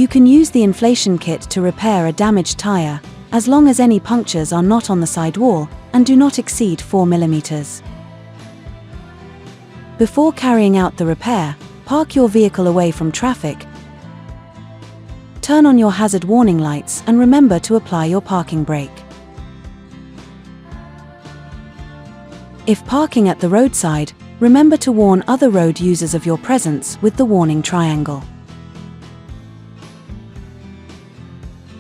You can use the inflation kit to repair a damaged tire, as long as any punctures are not on the sidewall and do not exceed 4 mm. Before carrying out the repair, park your vehicle away from traffic, turn on your hazard warning lights and remember to apply your parking brake. If parking at the roadside, remember to warn other road users of your presence with the warning triangle.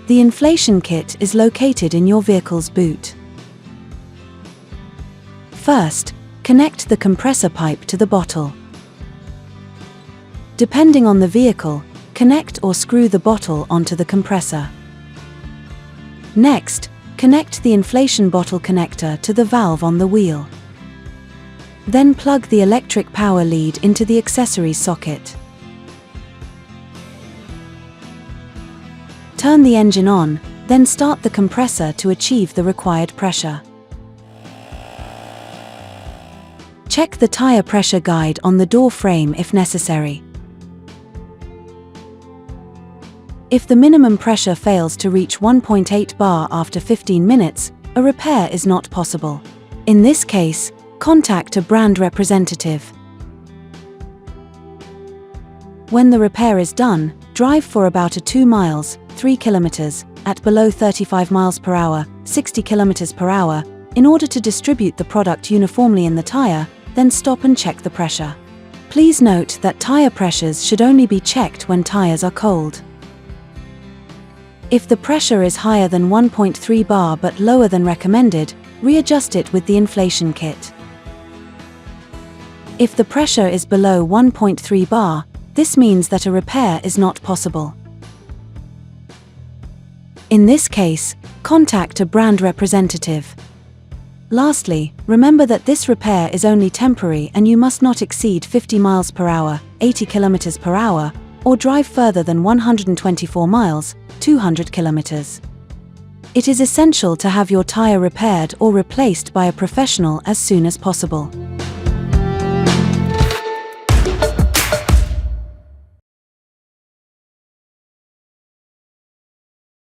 The inflation kit is located in your vehicle's boot. First, connect the compressor pipe to the bottle. Depending on the vehicle, connect or screw the bottle onto the compressor. Next, connect the inflation bottle connector to the valve on the wheel. Then plug the electric power lead into the accessory socket. Turn the engine on, then start the compressor to achieve the required pressure. Check the tire pressure guide on the door frame if necessary. If the minimum pressure fails to reach 1.8 bar after 15 minutes, a repair is not possible. In this case, contact a brand representative. When the repair is done, drive for about 2 miles, 3 kilometers, at below 35 miles per hour, 60 kilometers per hour, in order to distribute the product uniformly in the tire, then stop and check the pressure. Please note that tire pressures should only be checked when tires are cold. If the pressure is higher than 1.3 bar but lower than recommended, readjust it with the inflation kit. If the pressure is below 1.3 bar, this means that a repair is not possible. In this case, contact a brand representative. Lastly, remember that this repair is only temporary and you must not exceed 50 miles per hour, 80 kilometers per hour, or drive further than 124 miles, 200 kilometers. It is essential to have your tire repaired or replaced by a professional as soon as possible.